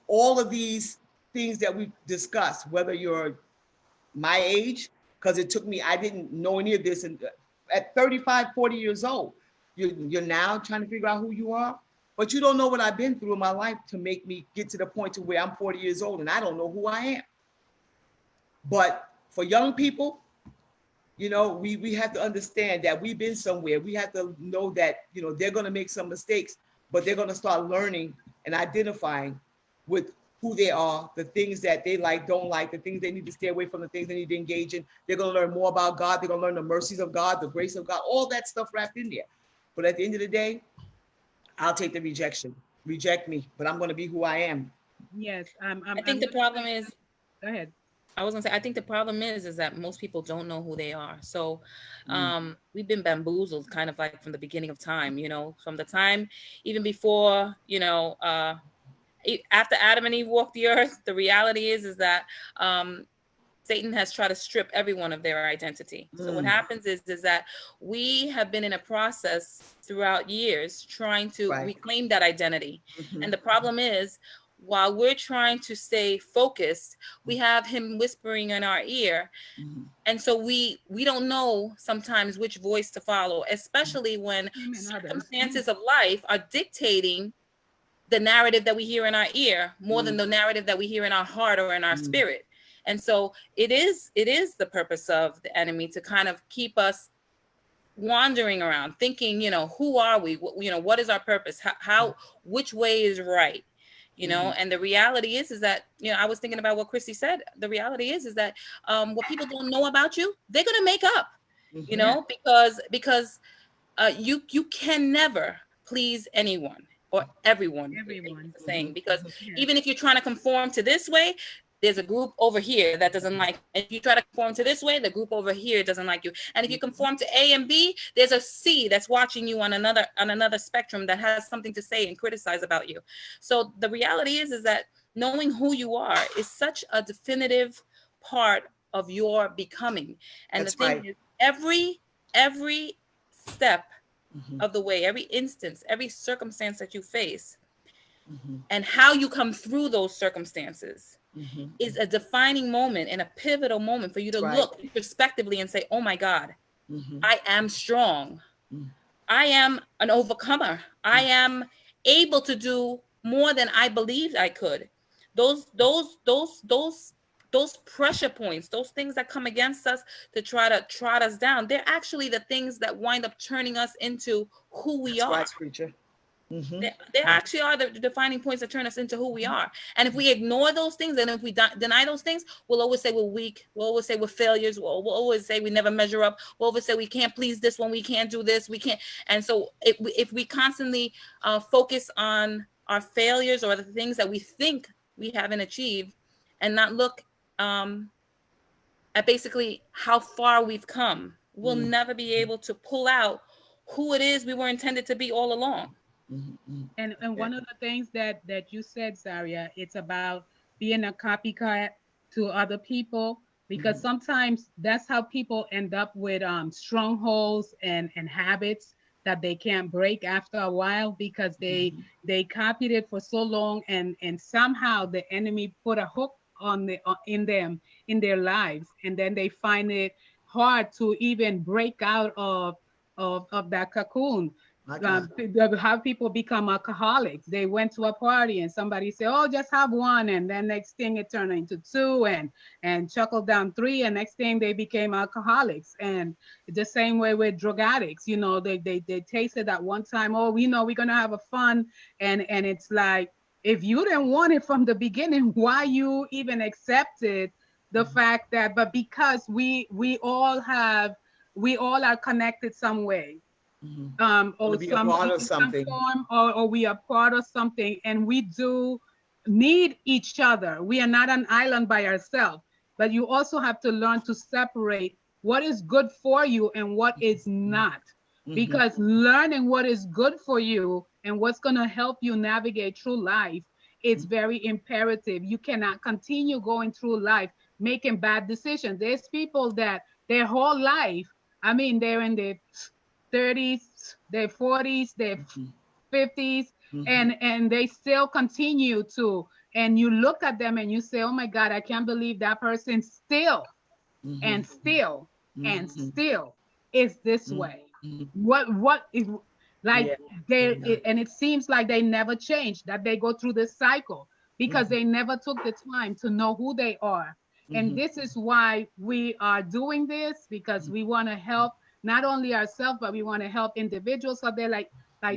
all of these things that we discussed, whether you're my age, because it took me, I didn't know any of this, and at 35, 40 years old, you're now trying to figure out who you are, but you don't know what I've been through in my life to make me get to the point to where I'm 40 years old and I don't know who I am. But for young people, you know, we have to understand that we've been somewhere. We have to know that, you know, they're going to make some mistakes, but they're going to start learning and identifying with who they are, the things that they like, don't like, the things they need to stay away from, the things they need to engage in. They're going to learn more about God. They're going to learn the mercies of God, the grace of God, all that stuff wrapped in there. But at the end of the day, I'll take the rejection. Reject me, but I'm going to be who I am. Yes. I think the problem is, go ahead. I was gonna say, I think the problem is that most people don't know who they are. So we've been bamboozled kind of like from the beginning of time, you know, from the time even before, you know, after Adam and Eve walked the earth. The reality is that Satan has tried to strip everyone of their identity. So what happens is that we have been in a process throughout years trying to reclaim that identity. And the problem is, while we're trying to stay focused, we have him whispering in our ear. And so we don't know sometimes which voice to follow, especially when circumstances of life are dictating the narrative that we hear in our ear more than the narrative that we hear in our heart or in our spirit. And so it is the purpose of the enemy to kind of keep us wandering around thinking, you know, who are we? You know, what is our purpose? How which way is right? You know, and the reality is that, you know, I was thinking about what Christy said. The reality is that what people don't know about you, they're going to make up, you know, because you can never please anyone or everyone. Saying, because even if you're trying to conform to this way, there's a group over here that doesn't like you. If you try to conform to this way, the group over here doesn't like you. And if you conform to A and B, there's a C that's watching you on another spectrum that has something to say and criticize about you. So the reality is that knowing who you are is such a definitive part of your becoming. And the thing is, every step of the way, every instance, every circumstance that you face, and how you come through those circumstances is a defining moment and a pivotal moment for you to look introspectively and say, oh my God, I am strong. I am an overcomer. I am able to do more than I believed I could. Those pressure points, those things that come against us to try to trot us down, they're actually the things that wind up turning us into who we are. They actually are the defining points that turn us into who we are. And if we ignore those things, and if we deny those things, we'll always say we're weak. We'll always say we're failures. We'll always say we never measure up. We'll always say we can't please this one. We can't do this. We can't. And so if we constantly focus on our failures or the things that we think we haven't achieved, and not look at basically how far we've come, we'll never be able to pull out who it is we were intended to be all along. And one of the things that you said, Zaria, it's about being a copycat to other people, because sometimes that's how people end up with strongholds and habits that they can't break after a while, because they copied it for so long, and somehow the enemy put a hook in them in their lives, and then they find it hard to even break out of that cocoon. My God. How people become alcoholics. They went to a party and somebody said, "Oh, just have one," and then next thing it turned into two, and chuckled down three, and next thing they became alcoholics. And the same way with drug addicts. They tasted at one time. Oh, we know we're gonna have a fun, and it's like, if you didn't want it from the beginning, why you even accepted the fact that? But because we all are connected some way, To or be a part of in some something. form, or we are part of something, and we do need each other. We are not an island by ourselves, but you also have to learn to separate what is good for you and what is not, Mm-hmm. because learning what is good for you and what's going to help you navigate through life is very imperative. You cannot continue going through life making bad decisions. There's people that their whole life, I mean, they're in their 30s, their 40s, their 50s, Mm-hmm. and they still continue to. And you look at them and you say, "Oh my God, I can't believe that person still and Mm-hmm. still and Mm-hmm. still is this way." Mm-hmm. What is like Yeah. they Yeah. and it seems like they never change, that they go through this cycle because Mm-hmm. they never took the time to know who they are. And Mm-hmm. this is why we are doing this, because we want to help not only ourselves, but we want to help individuals. So they're like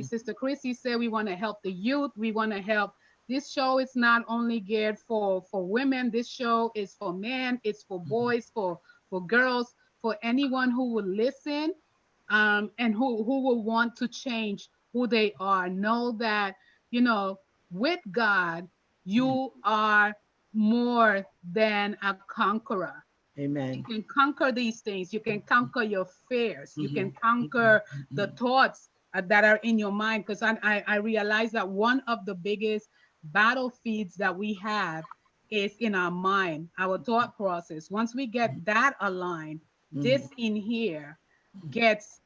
Sister Chrissy said, we want to help the youth. We want to help. This show is not only geared for women. This show is for men. It's for boys, for girls, for anyone who will listen, and who will want to change who they are. Know that, with God, you are more than a conqueror. You Amen. can conquer these things. You can conquer your fears. You Mm-hmm. can conquer the thoughts that are in your mind. Because I realize that one of the biggest battlefields that we have is in our mind, our thought process. Once we get that aligned, Mm-hmm. this in here gets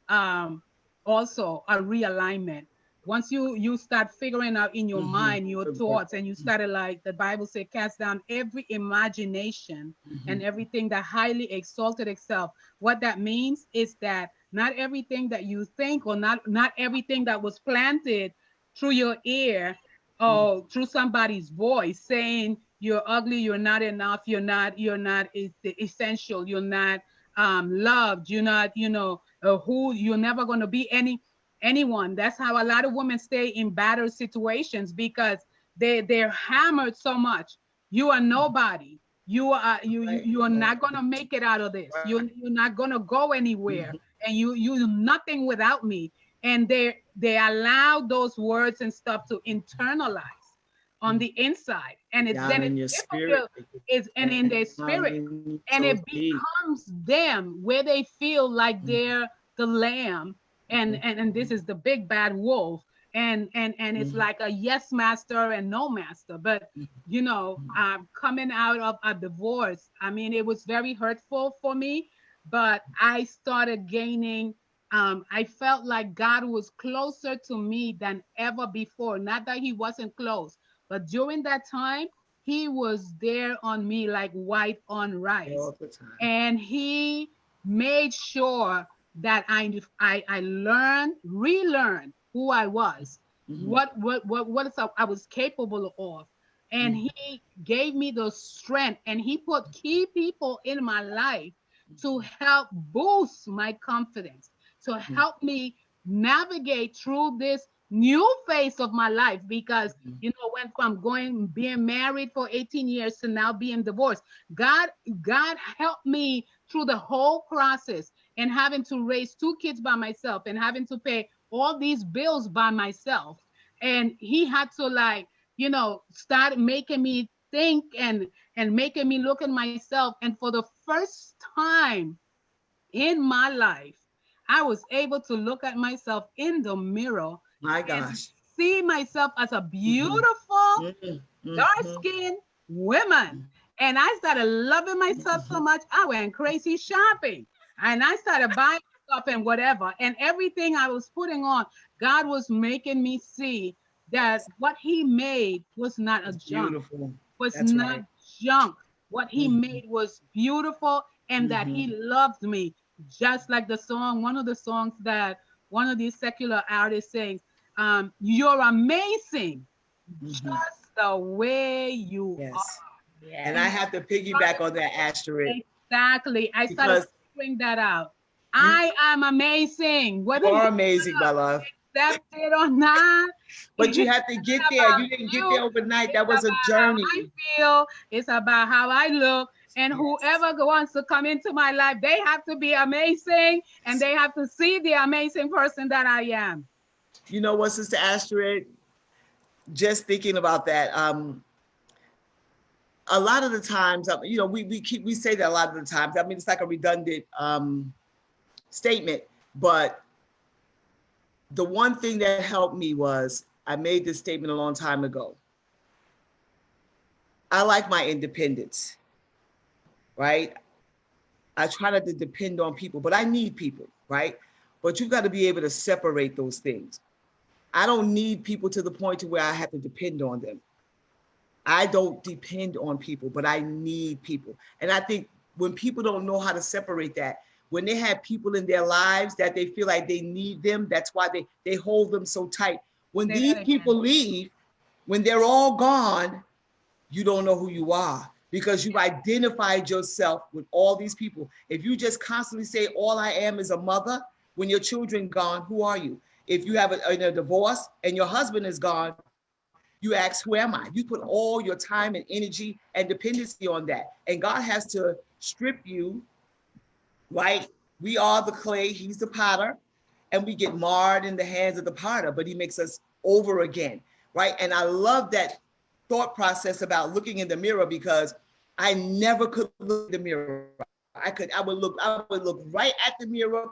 also a realignment. Once you start figuring out in your Mm-hmm. mind your thoughts, and you started, like the Bible said, cast down every imagination and everything that highly exalted itself. What that means is that not everything that you think, or not everything that was planted through your ear or through somebody's voice saying you're ugly, you're not enough, you're not essential, you're not loved, you're not, who, you're never going to be anyone. That's how a lot of women stay in battered situations, because they're hammered so much. You are nobody. Right. You are Right. not gonna make it out of this. Right. You're not gonna go anywhere, Mm-hmm. and you nothing without me. And they allow those words and stuff to internalize on the inside, and Down in it's your spirit. difficult. It's and in their Down spirit, in and so it deep. becomes them, where they feel like they're the lamb, and this is the big bad wolf, and it's Mm-hmm. like a yes master and no master. But coming out of a divorce, I mean, it was very hurtful for me, but I started gaining. I felt like God was closer to me than ever before. Not that He wasn't close, but during that time, He was there on me like white on rice. All the time. And He made sure that I learned, relearned who I was, Mm-hmm. what I was capable of. And Mm-hmm. He gave me the strength, and He put key people in my life to help boost my confidence, to help me navigate through this new phase of my life. Because went from being married for 18 years to now being divorced. God helped me through the whole process, and having to raise two kids by myself, and having to pay all these bills by myself. And He had to, like, start making me think, and making me look at myself. And for the first time in my life, I was able to look at myself in the mirror My and gosh. see myself as a Mm-hmm. beautiful, dark Mm-hmm. skinned woman. And I started loving myself so much, I went crazy shopping. And I started buying stuff and whatever. And everything I was putting on, God was making me see that what He made was not a It's junk, beautiful. was That's not right. junk. what he made was beautiful, and that he loved me. Just like the song, one of the songs that one of these secular artists sings, you're amazing just the way you are. Yes. And I Yes. And have to piggyback on that asterisk exactly, I started because figuring that out. you I am amazing, you whether you are amazing, my love. accept it or not. But you It's have to get not there. about You didn't get you. there overnight. It's That was a about how I journey. feel. It's about how I look. And Yes. whoever wants to come into my life, they have to be amazing and they have to see the amazing person that I am. You know what, Sister Astrid? Just thinking about that. A lot of the times, we say that a lot of the times. I mean, it's like a redundant statement, but the one thing that helped me was I made this statement a long time ago. I like my independence, right? I try not to depend on people, but I need people, right? But you've got to be able to separate those things. I don't need people to the point to where I have to depend on them. I don't depend on people, but I need people. And I think when people don't know how to separate that, when they have people in their lives that they feel like they need them, that's why they hold them so tight. When Say these that people again. leave, when they're all gone, you don't know who you are because you've identified yourself with all these people. If you just constantly say, all I am is a mother, when your children gone, who are you? If you have a divorce and your husband is gone, you ask, who am I? You put all your time and energy and dependency on that. And God has to strip you, right? We are the clay, he's the potter, and we get marred in the hands of the potter, but he makes us over again, right? And I love that thought process about looking in the mirror because I never could look in the mirror. I would look right at the mirror,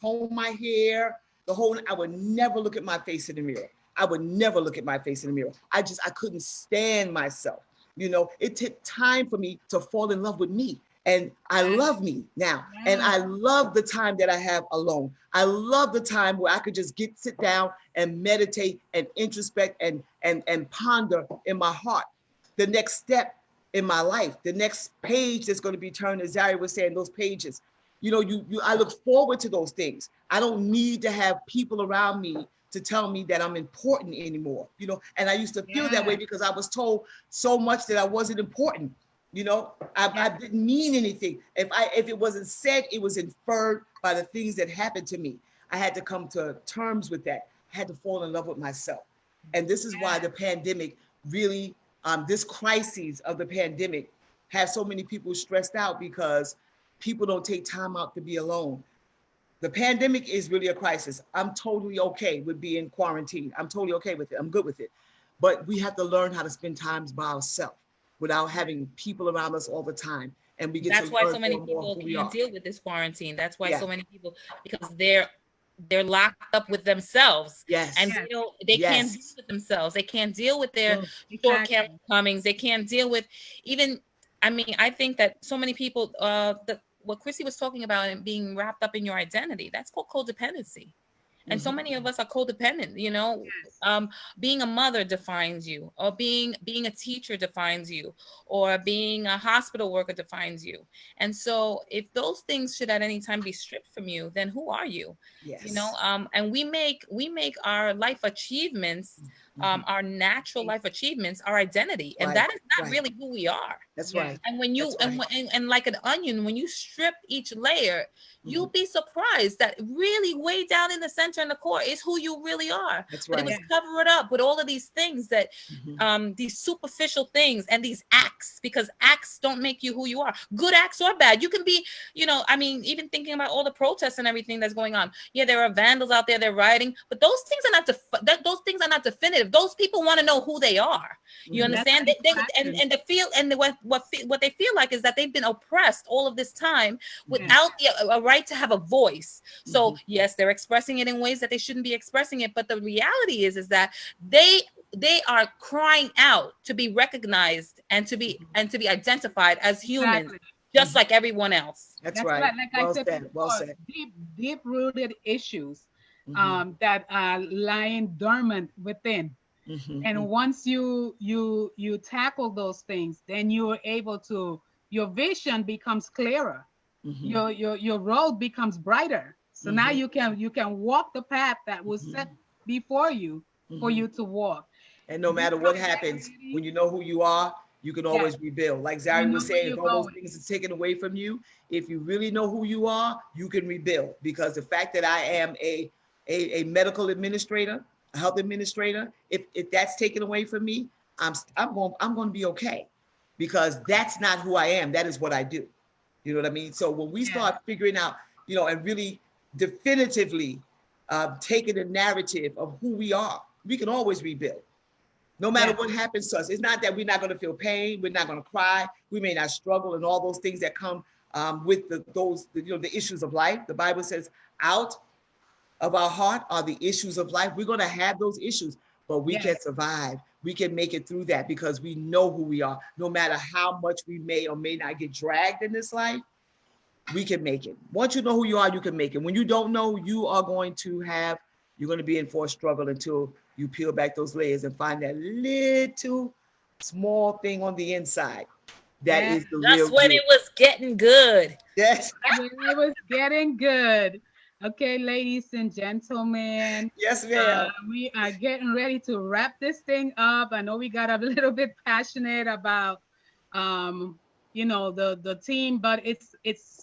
comb my hair, I would never look at my face in the mirror. I would never look at my face in the mirror. I couldn't stand myself. It took time for me to fall in love with me. And I love me now. And Yeah. I love the time that I have alone. I love the time where I could just sit down and meditate and introspect and ponder in my heart the next step in my life, the next page that's going to be turned, as Zari was saying, those pages. I look forward to those things. I don't need to have people around me to tell me that I'm important anymore. And I used to feel that way Yeah. because I was told so much that I wasn't important. I didn't mean anything. If it wasn't said, it was inferred by the things that happened to me. I had to come to terms with that. I had to fall in love with myself. And this is why the pandemic really, this crisis of the pandemic has so many people stressed out because people don't take time out to be alone. The pandemic is really a crisis. I'm totally okay with being quarantined. I'm totally okay with it. I'm good with it. But we have to learn how to spend times by ourselves without having people around us all the time. And we get to That's why learn so many more and more people who we can't are. deal with this quarantine. That's why Yeah. so many people, because they're locked up with themselves, and Yes. Yes. they can't deal Yes. with themselves. They can't deal with their Exactly. shortcomings. They can't deal with even. I mean, I think that so many people, what Chrissy was talking about and being wrapped up in your identity, that's called codependency. And so Mhm. many of us are codependent, Yes. being a mother defines you, or being a teacher defines you, or being a hospital worker defines you. And so if those things should at any time be stripped from you, then who are you? Yes. And we make our life achievements, Mhm. our natural life achievements, our identity, and Right. that is not Right. really who we are. That's Yes. right. And when you That's right. and like an onion, when you strip each layer, you'll Mhm. be surprised that really way down in the center and the core is who you really are. That's But it right. was Yes. covered up with all of these things that, Mhm. these superficial things and these acts, because acts don't make you who you are. Good acts or bad. You can be, I mean, even thinking about all the protests and everything that's going on. Yeah, there are vandals out there, they're rioting, but those things are not those things are not definitive. Those people want to know who they are. You Mhm. That's understand? the They question. and the feel and the, what they feel like is that they've been oppressed all of this time Mhm. Yes. without a right to have a voice. So Mhm. yes, they're expressing it in ways that they shouldn't be expressing it, but the reality is that they they are crying out to be recognized and to be identified as humans, Exactly. just Mhm. like everyone else. That's That's right. right. Like I Well said said. Well before, said. deep rooted issues Mhm. that are lying dormant within. Mhm. And Mhm. once you tackle those things, then you are able to your vision becomes clearer. Mm-hmm. Your road becomes brighter. So now Mm-hmm. you can walk the path that was Mm-hmm. set before you for Mm-hmm. you to walk. And no You matter what come back happens, when ready. you know who you are, you can Yes, always rebuild. Like you Zari know was where saying, you're if all those going. things are taken away from you, if you really know who you are, you can rebuild. Because the fact that I am a medical administrator, a health administrator, if that's taken away from me, I'm going to be okay, because that's not who I am. That is what I do. You know what I mean? So when we Yes, start figuring out, and really definitively taking the narrative of who we are, we can always rebuild. No matter yes, what happens to us, it's not that we're not going to feel pain, we're not going to cry, we may not struggle, and all those things that come with the issues of life. The Bible says, out of our heart are the issues of life. We're going to have those issues, but we yes, can survive. We can make it through that because we know who we are. No matter how much we may or may not get dragged in this life, we can make it. Once you know who you are, you can make it. When you don't know, you're going to be in for a struggle until you peel back those layers and find that little small thing on the inside that yes. is the Just real when you. it was getting good. Yes, When it was getting good. Okay, ladies and gentlemen, yes, ma'am. we are getting ready to wrap this thing up. I know we got a little bit passionate about, the team, but it's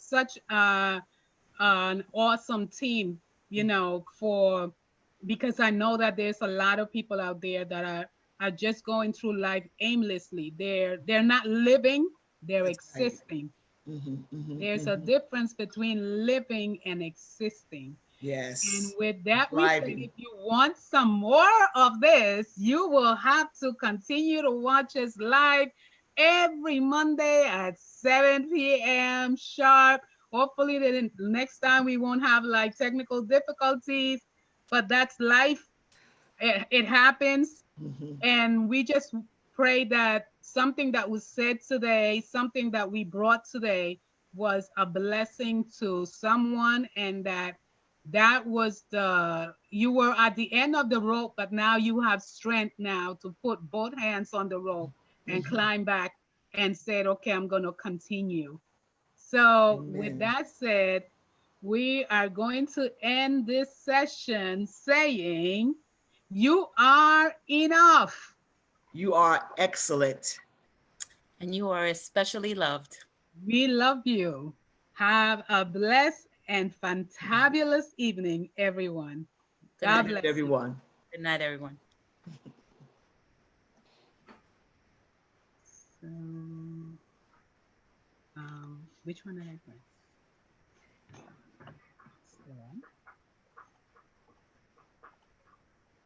such an awesome team, for because I know that there's a lot of people out there that are just going through life aimlessly. They're not living, they're That's right. existing. Hmm, hmm, There's a hmm. difference between living and existing. And Yes, with that, we said thriving. if you want some more of this, you will have to continue to watch us live every Monday at 7 p.m. sharp. Hopefully, the next time we won't have like technical difficulties, but that's life. It happens. Hmm. And we just pray that something that was said today, something that we brought today was a blessing to someone, and that was you were at the end of the rope, but now you have strength now to put both hands on the rope and Hmm. climb back and said, okay, I'm going to continue. So with Amen. that said, we are going to end this session saying, you are enough. You are excellent. And you are especially loved. We love you. Have a blessed and fantabulous evening, everyone. Good Good God night. night, bless you. everyone. Good night, everyone. So, which one did I press?